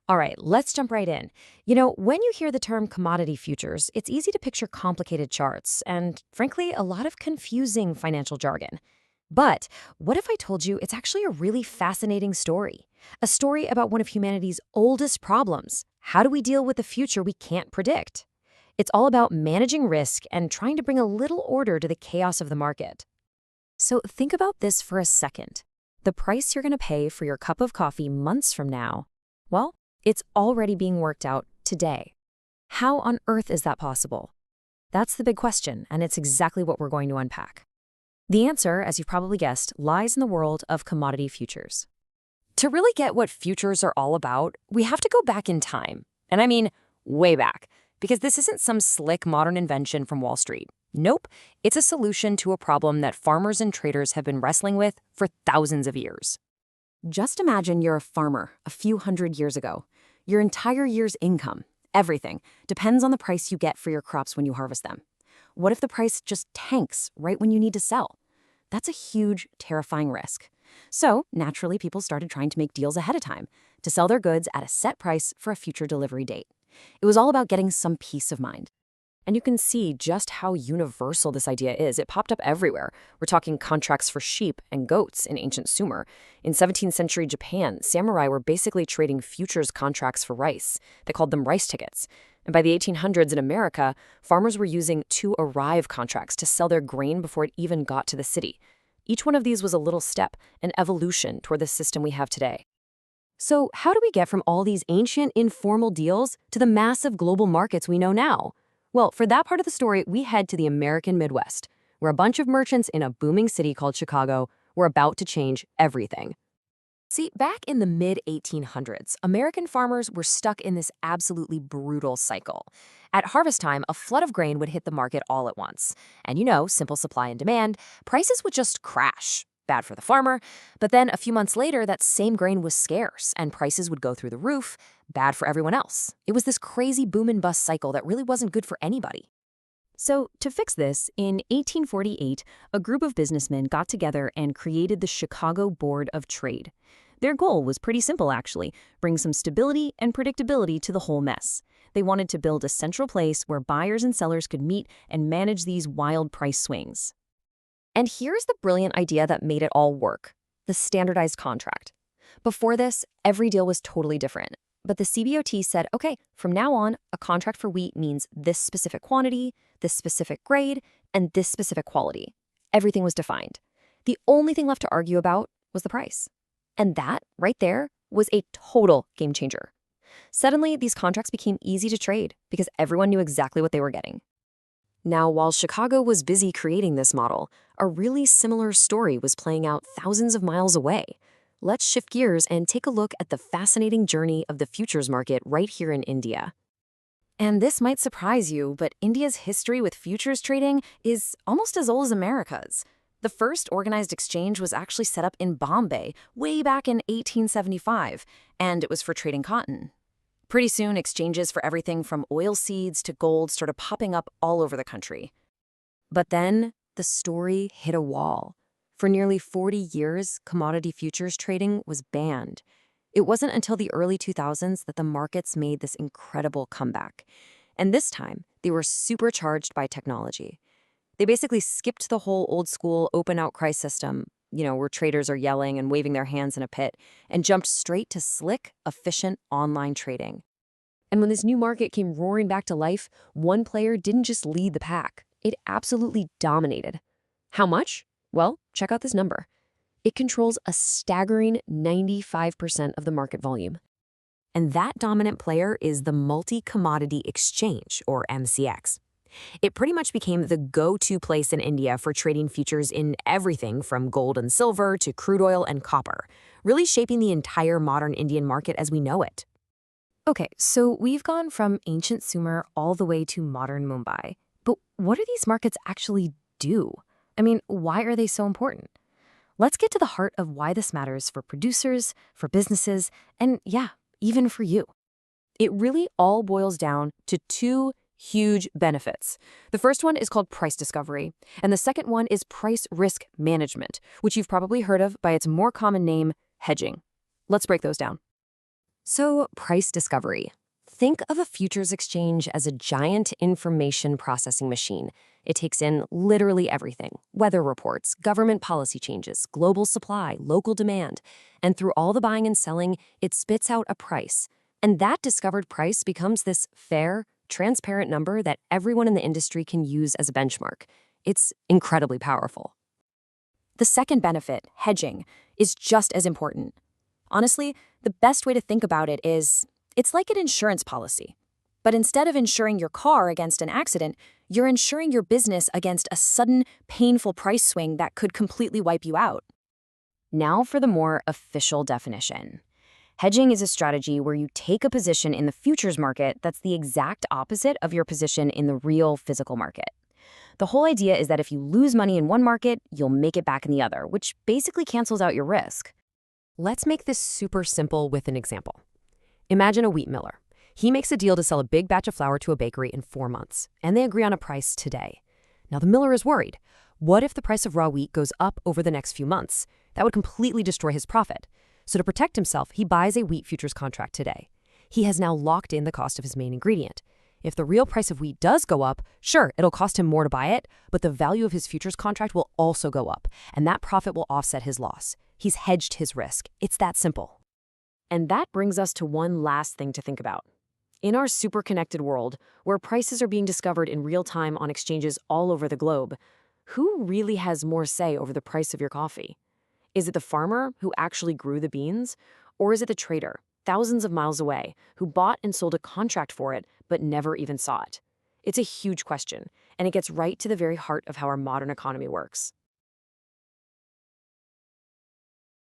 All right, let's jump right in. When you hear the term commodity futures, it's easy to picture complicated charts and, frankly, a lot of confusing financial jargon. But what if I told you it's actually a really fascinating story? A story about one of humanity's oldest problems. How do we deal with the future we can't predict? It's all about managing risk and trying to bring a little order to the chaos of the market. So think about this for a second. The price you're going to pay for your cup of coffee months from now, well, it's already being worked out today. How on earth is that possible? That's the big question, and it's exactly what we're going to unpack. The answer, as you've probably guessed, lies in the world of commodity futures. To really get what futures are all about, we have to go back in time. And I mean, way back, because this isn't some slick modern invention from Wall Street. Nope, it's a solution to a problem that farmers and traders have been wrestling with for thousands of years. Just imagine you're a farmer a few hundred years ago. Your entire year's income, everything, depends on the price you get for your crops when you harvest them. What if the price just tanks right when you need to sell? That's a huge, terrifying risk. So, naturally, people started trying to make deals ahead of time to sell their goods at a set price for a future delivery date. It was all about getting some peace of mind. And you can see just how universal this idea is. It popped up everywhere. We're talking contracts for sheep and goats in ancient Sumer. In 17th century Japan, samurai were basically trading futures contracts for rice. They called them rice tickets. And by the 1800s in America, farmers were using to-arrive contracts to sell their grain before it even got to the city. Each one of these was a little step, an evolution toward the system we have today. So how do we get from all these ancient informal deals to the massive global markets we know now? Well, for that part of the story, we head to the American Midwest, where a bunch of merchants in a booming city called Chicago were about to change everything. See, back in the mid-1800s, American farmers were stuck in this absolutely brutal cycle. At harvest time, a flood of grain would hit the market all at once. And simple supply and demand, prices would just crash. Bad for the farmer. But then a few months later, that same grain was scarce and prices would go through the roof. Bad for everyone else. It was this crazy boom and bust cycle that really wasn't good for anybody. So to fix this, in 1848, a group of businessmen got together and created the Chicago Board of Trade. Their goal was pretty simple, actually: bring some stability and predictability to the whole mess. They wanted to build a central place where buyers and sellers could meet and manage these wild price swings. And here's the brilliant idea that made it all work: the standardized contract. Before this, every deal was totally different. But the CBOT said, okay, from now on, a contract for wheat means this specific quantity, this specific grade, and this specific quality. Everything was defined. The only thing left to argue about was the price. And that, right there, was a total game changer. Suddenly, these contracts became easy to trade because everyone knew exactly what they were getting. Now, while Chicago was busy creating this model, a really similar story was playing out thousands of miles away. Let's shift gears and take a look at the fascinating journey of the futures market right here in India. And this might surprise you, but India's history with futures trading is almost as old as America's. The first organized exchange was actually set up in Bombay way back in 1875, and it was for trading cotton. Pretty soon, exchanges for everything from oilseeds to gold started popping up all over the country. But then, the story hit a wall. For nearly 40 years, commodity futures trading was banned. It wasn't until the early 2000s that the markets made this incredible comeback. And this time, they were supercharged by technology. They basically skipped the whole old-school open outcry system, where traders are yelling and waving their hands in a pit, and jumped straight to slick, efficient online trading. And when this new market came roaring back to life, one player didn't just lead the pack. It absolutely dominated. How much? Well, check out this number. It controls a staggering 95% of the market volume. And that dominant player is the Multi-Commodity Exchange, or MCX. It pretty much became the go-to place in India for trading futures in everything from gold and silver to crude oil and copper, really shaping the entire modern Indian market as we know it. Okay, so we've gone from ancient Sumer all the way to modern Mumbai. But what do these markets actually do? I mean, why are they so important? Let's get to the heart of why this matters for producers, for businesses, and yeah, even for you. It really all boils down to two huge benefits. The first one is called price discovery, and the second one is price risk management, which you've probably heard of by its more common name, hedging. Let's break those down. So, price discovery. Think of a futures exchange as a giant information processing machine. It takes in literally everything: weather reports, government policy changes, global supply, local demand. And through all the buying and selling, it spits out a price. And that discovered price becomes this fair, transparent number that everyone in the industry can use as a benchmark. It's incredibly powerful. The second benefit, hedging, is just as important. Honestly, the best way to think about it is it's like an insurance policy. But instead of insuring your car against an accident, you're insuring your business against a sudden, painful price swing that could completely wipe you out. Now for the more official definition. Hedging is a strategy where you take a position in the futures market that's the exact opposite of your position in the real physical market. The whole idea is that if you lose money in one market, you'll make it back in the other, which basically cancels out your risk. Let's make this super simple with an example. Imagine a wheat miller. He makes a deal to sell a big batch of flour to a bakery in 4 months, and they agree on a price today. Now the miller is worried. What if the price of raw wheat goes up over the next few months? That would completely destroy his profit. So to protect himself, he buys a wheat futures contract today. He has now locked in the cost of his main ingredient. If the real price of wheat does go up, sure, it'll cost him more to buy it, but the value of his futures contract will also go up, and that profit will offset his loss. He's hedged his risk. It's that simple. And that brings us to one last thing to think about. In our super connected world, where prices are being discovered in real time on exchanges all over the globe, who really has more say over the price of your coffee? Is it the farmer who actually grew the beans? Or is it the trader, thousands of miles away, who bought and sold a contract for it but never even saw it? It's a huge question, and it gets right to the very heart of how our modern economy works.